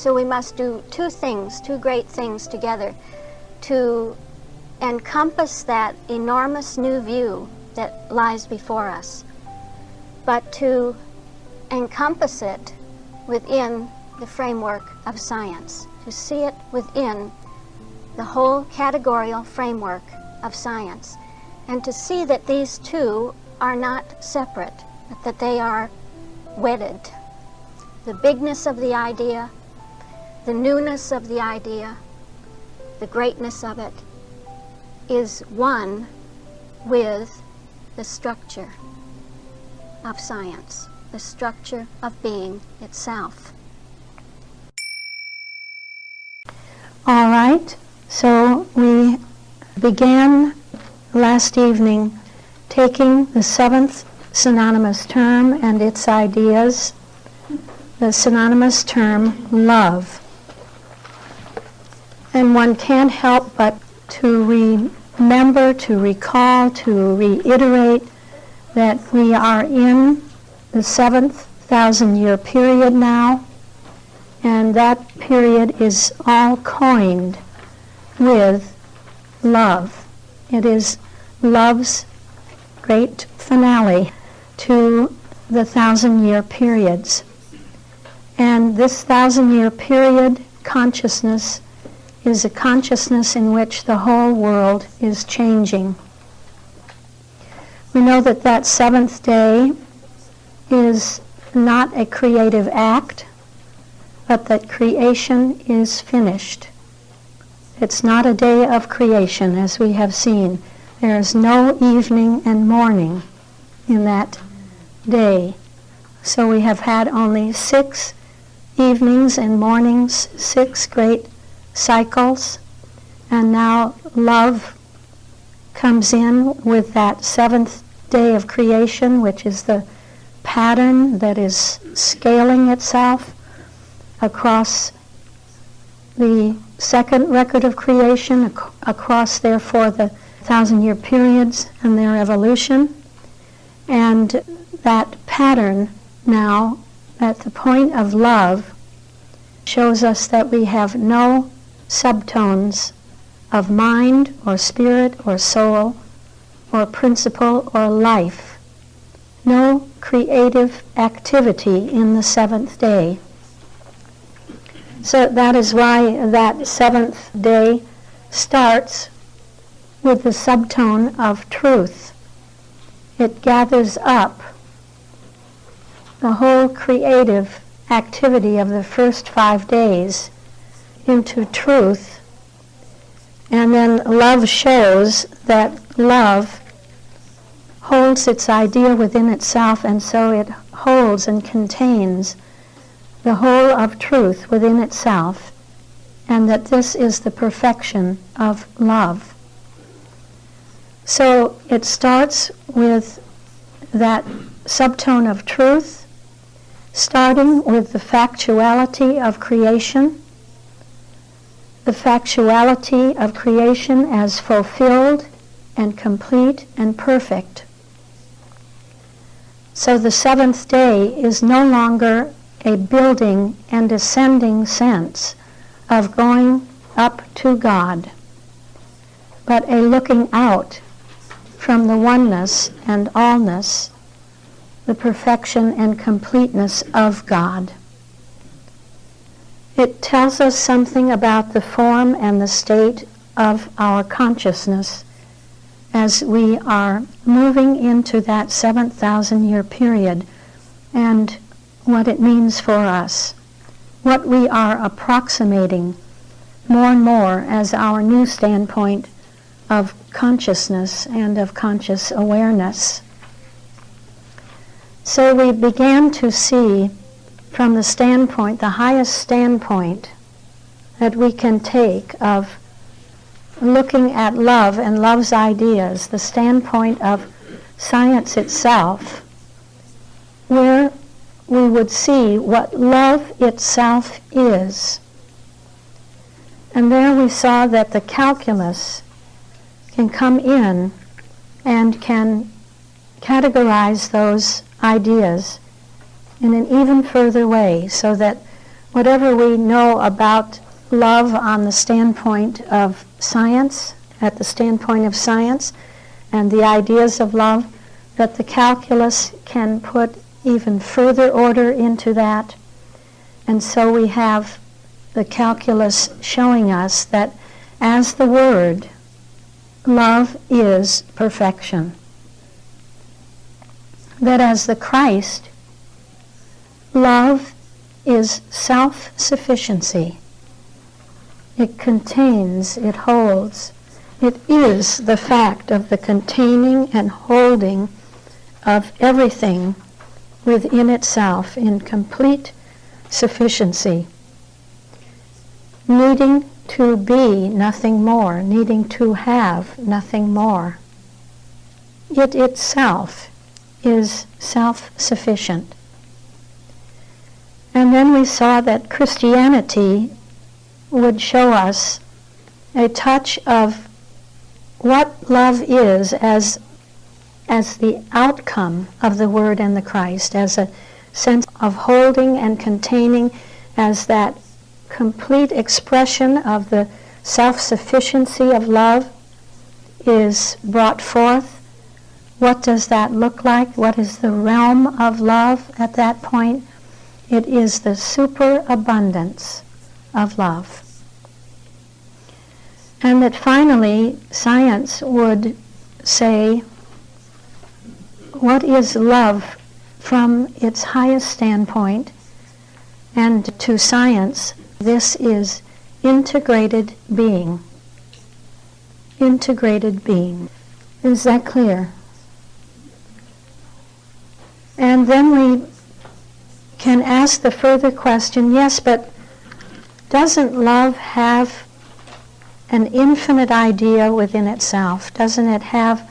So we must do two things, two great things together to encompass that enormous new view that lies before us, but to encompass it within the framework of science, to see it within the whole categorical framework of science, and to see that these two are not separate, but that they are wedded. The bigness of the idea, the newness of the idea, the greatness of it is one with the structure of science, the structure of being itself. All right, so we began last evening taking the seventh synonymous term and its ideas, the synonymous term love. And one can't help but to remember, to recall, to reiterate that we are in the 7,000-year period now, and that period is all coined with love. It is love's great finale to the 1,000-year periods. And this 1,000-year period consciousness is a consciousness in which the whole world is changing. We know that that seventh day is not a creative act, but that creation is finished. It's not a day of creation, as we have seen. There is no evening and morning in that day. So we have had only 6 evenings and mornings, 6 great cycles, and now love comes in with that 7th day of creation, which is the pattern that is scaling itself across the second record of creation, across therefore the 1,000-year periods and their evolution. And that pattern now, at the point of love, shows us that we have no subtones of mind or spirit or soul or principle or life. No creative activity in the 7th day. So that is why that 7th day starts with the subtone of truth. It gathers up the whole creative activity of the first 5 days into truth, and then love shows that love holds its idea within itself, and so it holds and contains the whole of truth within itself, and that this is the perfection of love. So it starts with that subtone of truth, starting with the factuality of creation, the factuality of creation as fulfilled and complete and perfect. So the 7th day is no longer a building and ascending sense of going up to God, but a looking out from the oneness and allness, the perfection and completeness of God. It tells us something about the form and the state of our consciousness as we are moving into that 7,000-year period, and what it means for us, what we are approximating more and more as our new standpoint of consciousness and of conscious awareness. So we began to see from the standpoint, the highest standpoint that we can take of looking at love and love's ideas, the standpoint of science itself, where we would see what love itself is. And there we saw that the calculus can come in and can categorize those ideas in an even further way, so that whatever we know about love on the standpoint of science, at the standpoint of science, and the ideas of love, that the calculus can put even further order into that. And so we have the calculus showing us that as the Word, love is perfection. That as the Christ, love is self-sufficiency. It contains, it holds. It is the fact of the containing and holding of everything within itself in complete sufficiency, needing to be nothing more, needing to have nothing more. It itself is self-sufficient. And then we saw that Christianity would show us a touch of what love is as the outcome of the Word and the Christ, as a sense of holding and containing, as that complete expression of the self-sufficiency of love is brought forth. What does that look like? What is the realm of love at that point? It is the superabundance of love. And that finally, science would say, what is love from its highest standpoint? And to science, this is integrated being. Integrated being. Is that clear? And then we can ask the further question, yes, but doesn't love have an infinite idea within itself? Doesn't it have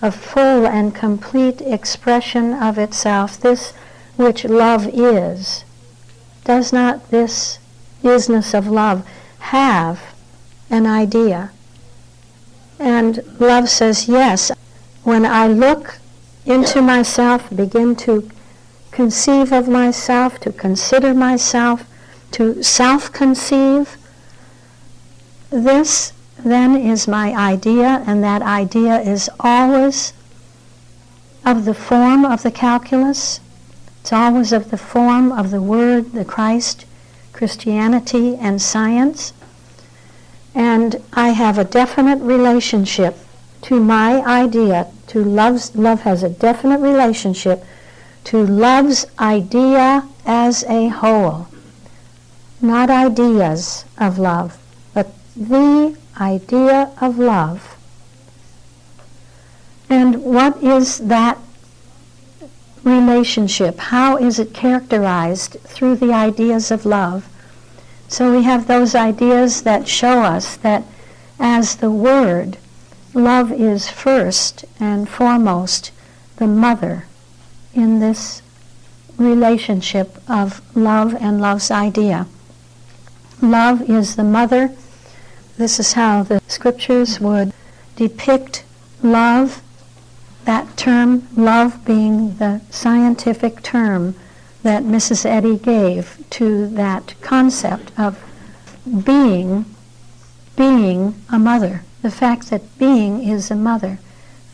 a full and complete expression of itself, this which love is? Does not this isness of love have an idea? And love says, yes, when I look into myself, begin to conceive of myself, to consider myself, to self-conceive, this then is my idea, and that idea is always of the form of the calculus. It's always of the form of the Word, the Christ, Christianity, and science. And I have a definite relationship to my idea, to love's. Love has a definite relationship to love's idea as a whole. Not ideas of love, but the idea of love. And what is that relationship? How is it characterized through the ideas of love? So we have those ideas that show us that as the Word, love is first and foremost the mother in this relationship of love and love's idea. Love is the mother. This is how the scriptures would depict love, that term, love being the scientific term that Mrs. Eddy gave to that concept of being a mother. The fact that being is a mother,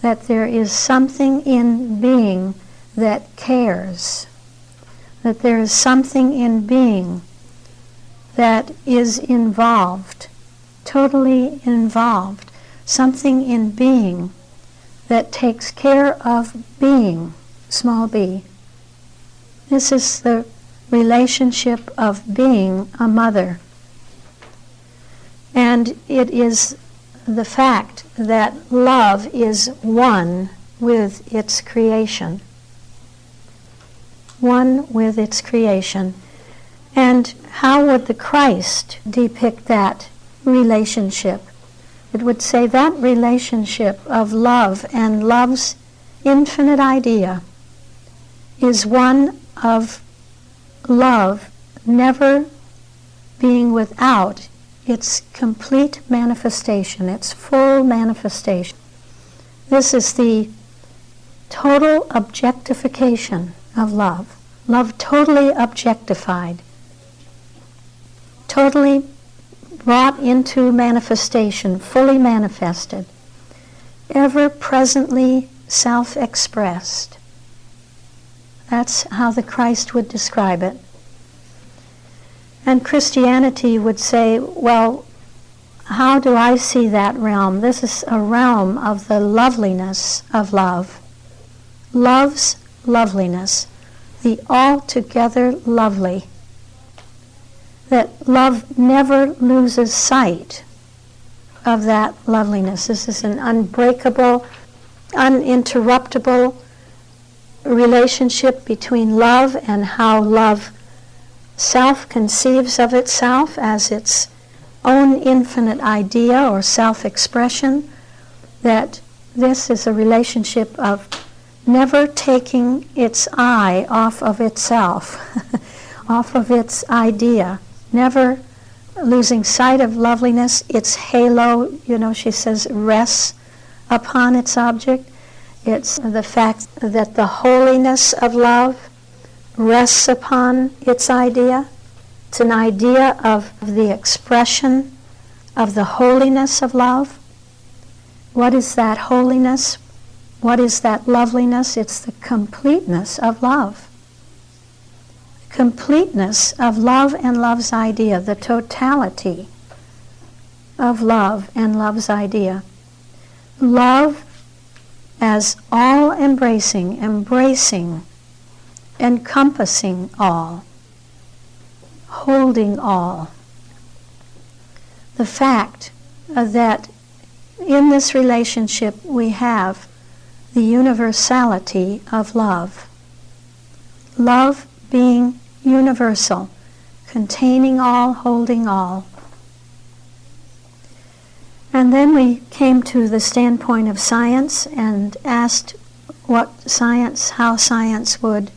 that there is something in being that cares, that there is something in being that is involved, totally involved, something in being that takes care of being, small b. This is the relationship of being a mother. And it is the fact that love is one with its creation. One with its creation. And how would the Christ depict that relationship? It would say that relationship of love and love's infinite idea is one of love never being without its complete manifestation, its full manifestation. This is the total objectification of love. Love totally objectified. totally brought into manifestation, fully manifested, ever presently self-expressed. That's how the Christ would describe it. And Christianity would say, well, how do I see that realm? This is a realm of the loveliness of love. Love's loveliness, the altogether lovely. That love never loses sight of that loveliness. This is an unbreakable, uninterruptible relationship between love and how love self conceives of itself as its own infinite idea or self-expression, that this is a relationship of never taking its eye off of itself, off of its idea, never losing sight of loveliness. Its halo, she says, rests upon its object. It's the fact that the holiness of love rests upon its idea. It's an idea of the expression of the holiness of love. What is that holiness? What is that loveliness? It's the completeness of love. Completeness of love and love's idea, the totality of love and love's idea. Love as all-embracing, embracing, encompassing all, holding all. The fact that in this relationship we have the universality of love. Love being universal, containing all, holding all. And then we came to the standpoint of science and asked how science would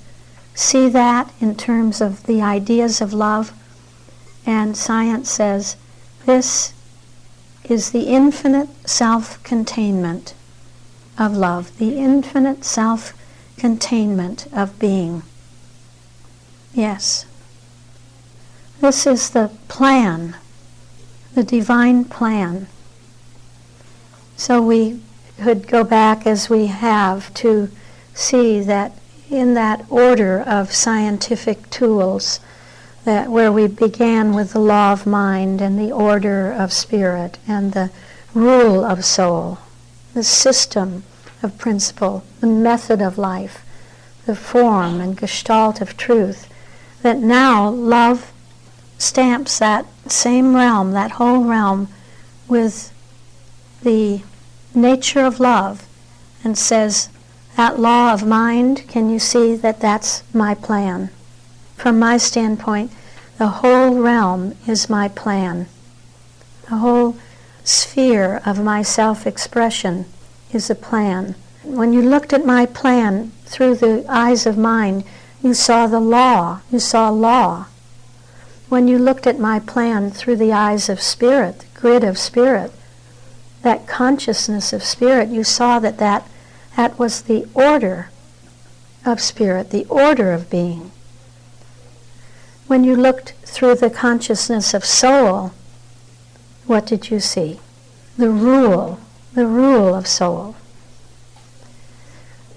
see that in terms of the ideas of love. And science says this is the infinite self-containment of love, the infinite self-containment of being. Yes. This is the plan, the divine plan. So we could go back as we have to see that in that order of scientific tools, that where we began with the law of mind and the order of spirit and the rule of soul, the system of principle, the method of life, the form and gestalt of truth, that now love stamps that same realm, that whole realm, with the nature of love and says, that law of mind, can you see that that's my plan? From my standpoint, the whole realm is my plan. The whole sphere of my self-expression is a plan. When you looked at my plan through the eyes of mind, you saw the law. You saw law. When you looked at my plan through the eyes of spirit, the grid of spirit, that consciousness of spirit, you saw that was the order of spirit, the order of being. When you looked through the consciousness of soul, what did you see? The rule of soul.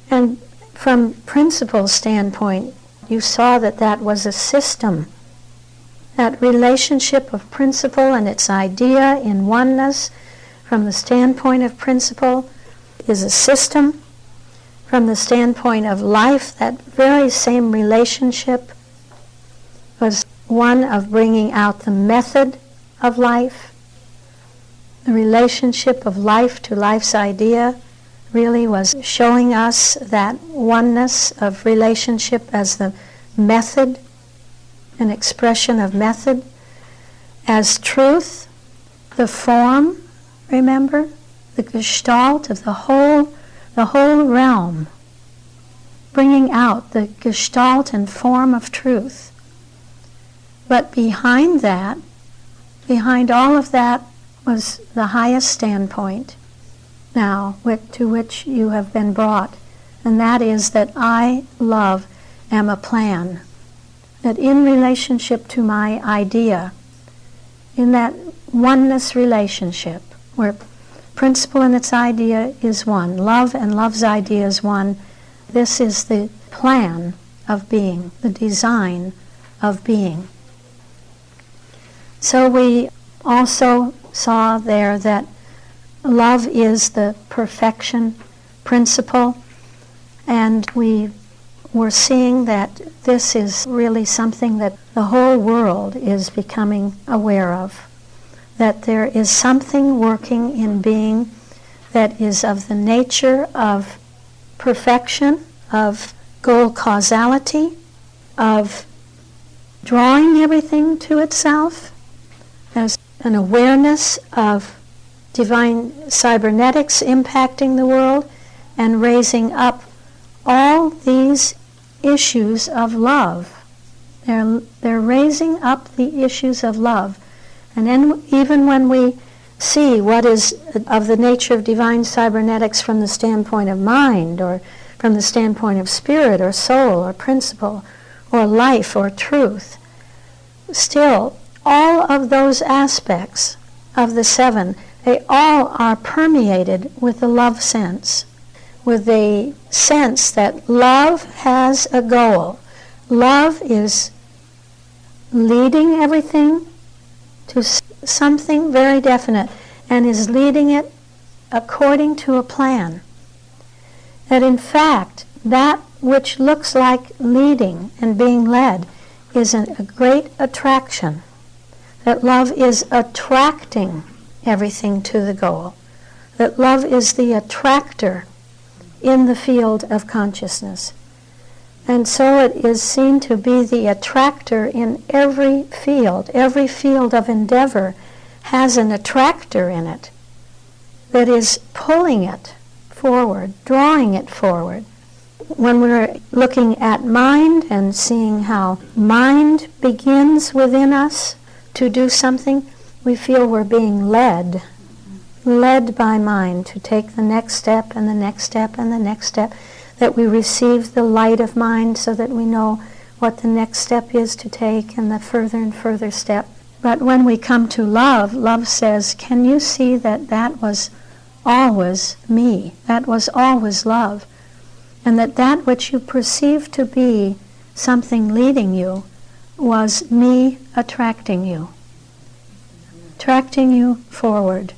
And from principle's standpoint, you saw that was a system. That relationship of principle and its idea in oneness, from the standpoint of principle, is a system. From the standpoint of life, that very same relationship was one of bringing out the method of life. The relationship of life to life's idea really was showing us that oneness of relationship as the method, an expression of method, as truth, the form, remember, the gestalt of the whole realm, bringing out the gestalt and form of truth. But behind that, behind all of that, was the highest standpoint now to which you have been brought, and that is that I, love, am a plan. That in relationship to my idea, in that oneness relationship where principle and its idea is one, love and love's idea is one. This is the plan of being, the design of being. So we also saw there that love is the perfection principle, and we were seeing that this is really something that the whole world is becoming aware of, that there is something working in being that is of the nature of perfection, of goal causality, of drawing everything to itself. There's an awareness of divine cybernetics impacting the world and raising up all these issues of love. They're raising up the issues of love. And then even when we see what is of the nature of divine cybernetics from the standpoint of mind, or from the standpoint of spirit or soul or principle or life or truth, still all of those aspects of the seven, they all are permeated with the love sense, with the sense that love has a goal. Love is leading everything to something very definite and is leading it according to a plan. That in fact, that which looks like leading and being led is a great attraction. That love is attracting everything to the goal. That love is the attractor in the field of consciousness. And so it is seen to be the attractor in every field. Every field of endeavor has an attractor in it that is pulling it forward, drawing it forward. When we're looking at mind and seeing how mind begins within us to do something, we feel we're being led by mind to take the next step and the next step and the next step, that we receive the light of mind so that we know what the next step is to take and the further and further step. But when we come to love, love says, can you see that that was always me? That was always love. And that which you perceive to be something leading you was me attracting you forward.